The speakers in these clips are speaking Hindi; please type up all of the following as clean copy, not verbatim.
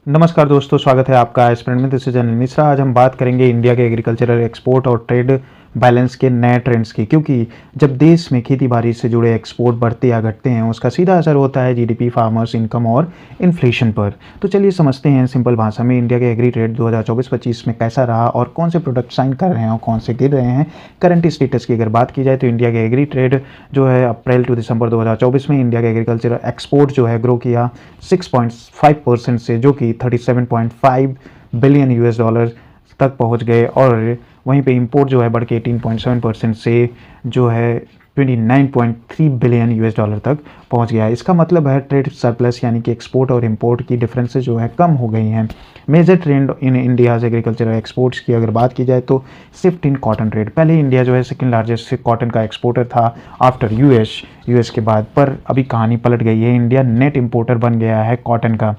नमस्कार दोस्तों, स्वागत है आपका स्प्रिंट में। This is Anil Mishra. आज हम बात करेंगे इंडिया के एग्रीकल्चरल एक्सपोर्ट और ट्रेड बैलेंस के नए ट्रेंड्स की, क्योंकि जब देश में खेती बाड़ी से जुड़े एक्सपोर्ट बढ़ते या घटते हैं उसका सीधा असर होता है जीडीपी, फार्मर्स इनकम और इन्फ्लेशन पर। तो चलिए समझते हैं सिंपल भाषा में इंडिया के एग्री ट्रेड 2024-25 में कैसा रहा और कौन से प्रोडक्ट साइन कर रहे हैं और कौन से गिर रहे हैं। करंट स्टेटस की अगर बात की जाए तो इंडिया के एग्री ट्रेड जो है अप्रैल टू दिसंबर 2024 में इंडिया के एग्रीकल्चरल एक्सपोर्ट जो है ग्रो किया 6.5% से, जो कि 37.5 बिलियन यूएस डॉलर तक पहुंच गए। और वहीं पे इंपोर्ट जो है बढ़ के 18.7% से जो है 29.3 बिलियन यूएस डॉलर तक पहुंच गया है। इसका मतलब है ट्रेड सरप्लस यानी कि एक्सपोर्ट और इंपोर्ट की डिफरेंसेस जो है कम हो गई हैं। Major trend in India's agricultural exports की अगर बात की जाए तो शिफ्ट इन कॉटन ट्रेड। पहले इंडिया जो है सेकंड लार्जेस्ट कॉटन का एक्सपोर्टर था आफ्टर यूएस के बाद, पर अभी कहानी पलट गई है। इंडिया नेट इंपोर्टर बन गया है कॉटन का।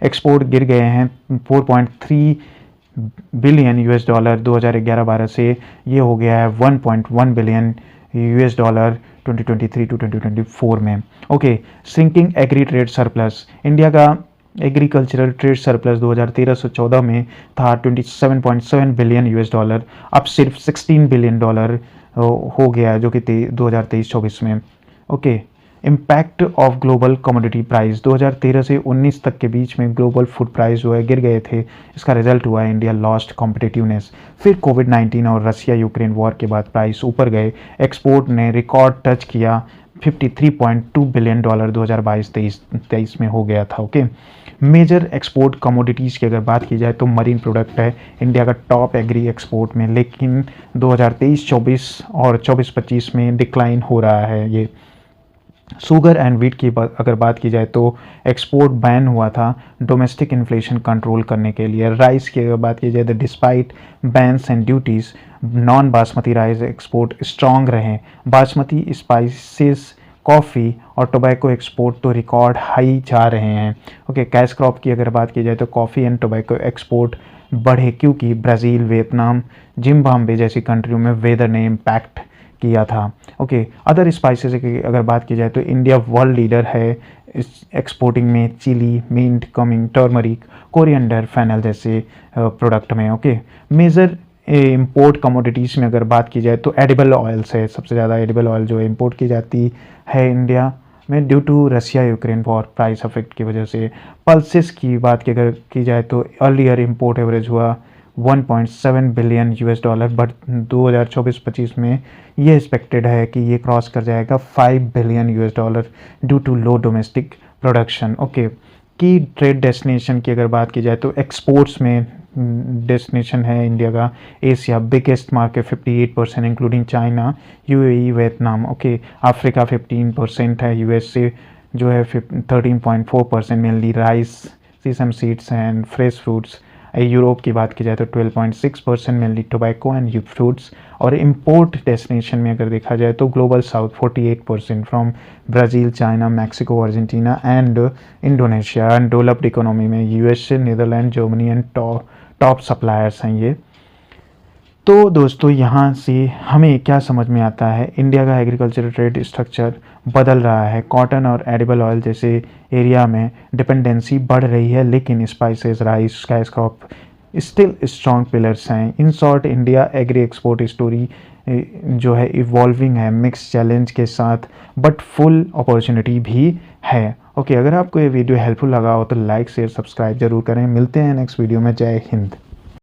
एक्सपोर्ट गिर गए हैं 4.3 बिलियन यूएस डॉलर 2011-12 से, ये हो गया है 1.1 बिलियन यूएस डॉलर 2023 टू 2024 में। Shrinking agri trade surplus. India का एग्रीकल्चरल ट्रेड सरप्लस 2013-14 में था 27.7 बिलियन यूएस डॉलर, अब सिर्फ 16 बिलियन डॉलर हो गया जो कि 2023-24 में। Impact of global commodity price. 2013 से 19 तक के बीच में ग्लोबल फूड प्राइस जो है गिर गए थे। इसका रिजल्ट हुआ है इंडिया लॉस्ट कॉम्पिटिटिवनेस। फिर कोविड-19 और रसिया यूक्रेन वॉर के बाद प्राइस ऊपर गए। एक्सपोर्ट ने रिकॉर्ड टच किया 53.2 बिलियन डॉलर 2022-23 में हो गया था। मेजर एक्सपोर्ट कमोडिटीज़ की अगर बात की जाए तो मरीन प्रोडक्ट है इंडिया का टॉप एग्री एक्सपोर्ट में, लेकिन 2023-24 और 24-25 में डिक्लाइन हो रहा है ये। शुगर एंड वीट की अगर बात की जाए तो एक्सपोर्ट बैन हुआ था डोमेस्टिक इन्फ्लेशन कंट्रोल करने के लिए। राइस की अगर बात की जाए तो despite bans and duties non basmati rice export strong रहे। बासमती स्पाइसेस, कॉफ़ी और टोबैको एक्सपोर्ट तो रिकॉर्ड हाई जा रहे हैं। कैश क्रॉप की अगर बात की जाए तो कॉफ़ी एंड टोबैको एक्सपोर्ट बढ़े क्योंकि ब्राज़ील, वियतनाम, जिम्बाब्वे जैसी कंट्रियों में वेदर ने इम्पैक्ट किया था। अदर स्पाइसेस की अगर बात की जाए तो इंडिया वर्ल्ड लीडर है एक्सपोर्टिंग में chilli, mint, cumin, turmeric, coriander, fennel जैसे प्रोडक्ट में। मेजर इंपोर्ट कमोडिटीज़ में अगर बात की जाए तो एडिबल ऑयल्स है, सबसे ज़्यादा एडिबल ऑयल जो इंपोर्ट की जाती है इंडिया में due to Russia Ukraine war price affect की वजह से। पल्सेस की बात की अगर की जाए तो अर्लियर इंपोर्ट एवरेज हुआ 1.7 बिलियन यूएस डॉलर, बट 2024-25 में ये एक्सपेक्टेड है कि ये क्रॉस कर जाएगा 5 billion US dollar due to low domestic production. की ट्रेड डेस्टिनेशन की अगर बात की जाए तो एक्सपोर्ट्स में डेस्टिनेशन है इंडिया का Asia, biggest market 58% including China, UAE, Vietnam. Africa 15% है, यूएसए जो है 13.4%, mainly rice, sesame seeds and fresh fruits. Europe की बात की जाए तो 12.6%, मेनली टोबैको एंड फ्रूट्स। और इंपोर्ट डेस्टिनेशन में अगर देखा जाए तो global south 48% from Brazil, China, Mexico, Argentina and Indonesia. And developed economy में USA, Netherland, Germany and top suppliers हैं ये। तो दोस्तों यहाँ से हमें क्या समझ में आता है, इंडिया का एग्रीकल्चर ट्रेड स्ट्रक्चर बदल रहा है। कॉटन और एडिबल ऑयल जैसे एरिया में डिपेंडेंसी बढ़ रही है, लेकिन spices, rice, cash crop still strong pillars हैं। In short India agri export story जो है इवॉल्विंग है, मिक्स चैलेंज के साथ बट फुल अपॉर्चुनिटी भी है। अगर आपको ये वीडियो हेल्पफुल लगा हो तो लाइक, शेयर, सब्सक्राइब जरूर करें। मिलते हैं नेक्स्ट वीडियो में। जय हिंद।